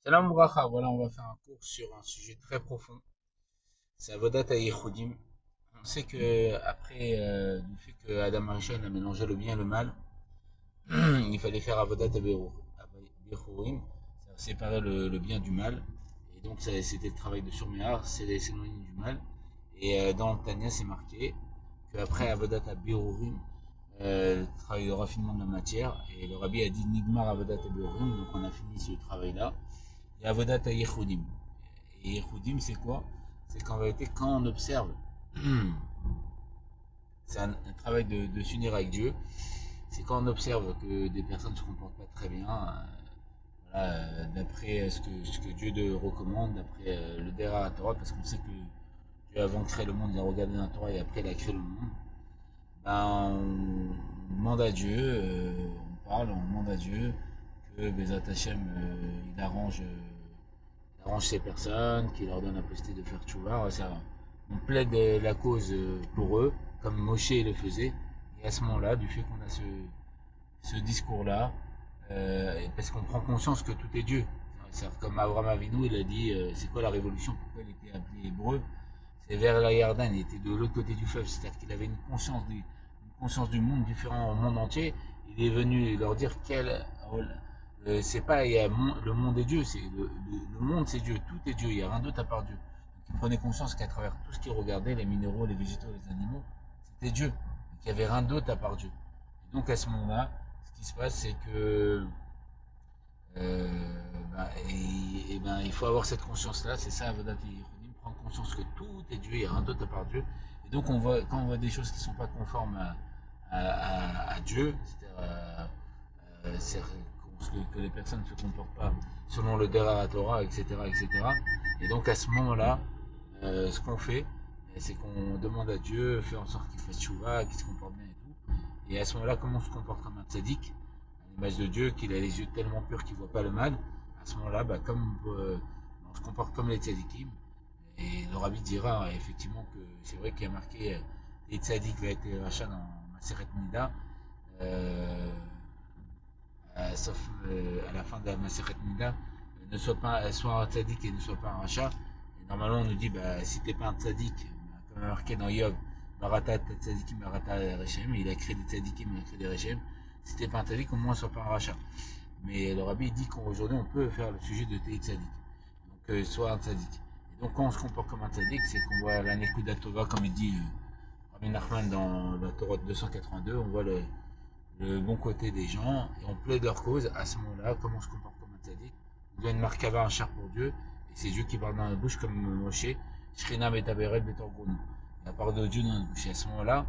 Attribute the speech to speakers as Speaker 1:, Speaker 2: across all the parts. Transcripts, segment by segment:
Speaker 1: Salam Bracha, voilà, on va faire un cours sur un sujet très profond. C'est Avodat Yehudim. On sait que après du fait que Adam Arishon a mélangé le bien et le mal, il fallait faire Avodat Bechurim, c'est-à-dire séparer le bien du mal. Et donc c'était le travail de Surméar, c'est s'éloigner du mal. Et dans le Tanya, c'est marqué qu'après Avodat Bechurim, le travail de raffinement de la matière, et le Rabbi a dit Nigmar Avodat Bechurim, donc on a fini ce travail-là. Et Avodat Yehudim. Et Yehudim, c'est quoi? C'est qu'en vérité, quand on observe, c'est un travail de s'unir avec Dieu. C'est quand on observe que des personnes ne se comportent pas très bien, voilà, d'après ce que Dieu recommande, d'après le Dera Torah, parce qu'on sait que Dieu, avant de créer le monde, il a regardé dans la Torah et après il a créé le monde. Ben, on demande à Dieu, on demande à Dieu que Bezat Hashem, il arrange ces personnes, qui leur donne la possibilité de faire tchouva. On plaide la cause pour eux, comme Moshe le faisait. Et à ce moment-là, du fait qu'on a ce discours-là, parce qu'on prend conscience que tout est Dieu. C'est comme Abraham Avinu, il a dit, c'est quoi la révolution, pourquoi il était appelé hébreu? C'est vers la Yarden, il était de l'autre côté du fleuve, c'est-à-dire qu'il avait une conscience du monde différent au monde entier. Il est venu leur dire c'est pas le monde est Dieu, c'est le monde c'est Dieu, tout est Dieu, il n'y a rien d'autre à part Dieu. Donc il prenait conscience qu'à travers tout ce qu'il regardait, les minéraux, les végétaux, les animaux, c'était Dieu, qu'il n'y avait rien d'autre à part Dieu. Et donc à ce moment-là, ce qui se passe, c'est que il faut avoir cette conscience-là, c'est ça, Avodat Yehudim, prendre conscience que tout est Dieu, il n'y a rien d'autre à part Dieu. Et donc quand on voit des choses qui ne sont pas conformes à Dieu, c'est-à-dire que les personnes ne se comportent pas selon le Dera Torah, etc., etc. Et donc à ce moment-là, ce qu'on fait, c'est qu'on demande à Dieu, fait en sorte qu'il fasse chouva, qu'il se comporte bien et tout. Et à ce moment-là, comment on se comporte comme un tzaddik, à l'image de Dieu, qu'il a les yeux tellement purs qu'il ne voit pas le mal. À ce moment-là, comme on se comporte comme les tzaddikim. Et le rabbi dira effectivement que c'est vrai qu'il y a marqué les tzaddik va être rachat dans Maseret Nida, euh, sauf à la fin de la Maseret Nida, ne soit pas soit un tzaddik et ne soit pas un rachat. Et normalement, on nous dit si t'es pas un tzaddik, comme marqué dans Yov, Barata tzadikim, Barata Rechem, il a créé des tzadikim, il a créé des Rechem. Si t'es pas un tzaddik, au moins sois pas un rachat. Mais le rabbi dit qu'aujourd'hui, on peut faire le sujet de Tei Tzadik. Donc, soit un tzaddik. Et donc, quand on se comporte comme un tzaddik, c'est qu'on voit la Nekuda Tova, comme il dit Rabbi Nachman dans la Torah 282, on voit le bon côté des gens et on plaide leur cause. À ce moment-là, comme on se comporte comme un tzaddik, on doit une markava, un char pour Dieu. Et c'est Dieu qui parle dans la bouche, comme Moshe, Shrina Metaberet Betorgono. La parole de Dieu dans la bouche. Et à ce moment-là,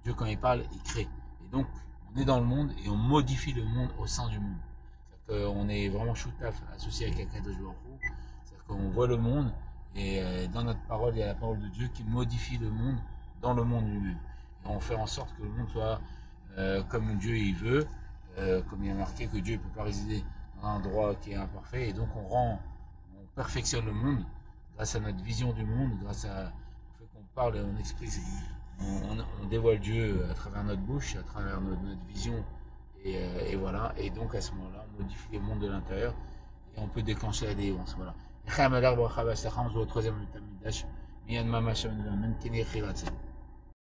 Speaker 1: Dieu, quand il parle, il crée. Et donc, on est dans le monde et on modifie le monde au sein du monde. C'est-à-dire qu'on est vraiment choutaf associé avec Akadosh Baruch Hu. C'est-à-dire qu'on voit le monde et dans notre parole, il y a la parole de Dieu qui modifie le monde dans le monde lui-même. Et on fait en sorte que le monde soit comme Dieu il veut, comme il y a marqué que Dieu ne peut pas résider dans un endroit qui est imparfait. Et donc on perfectionne le monde grâce à notre vision du monde, grâce au fait qu'on parle et on exprime, on dévoile Dieu à travers notre bouche, à travers notre vision. Et voilà. Et donc à ce moment-là, on modifie les mondes de l'intérieur et on peut déclencher la délivrance. Voilà. On se voit au troisième Mian Mama Shem Kenny Khiratse.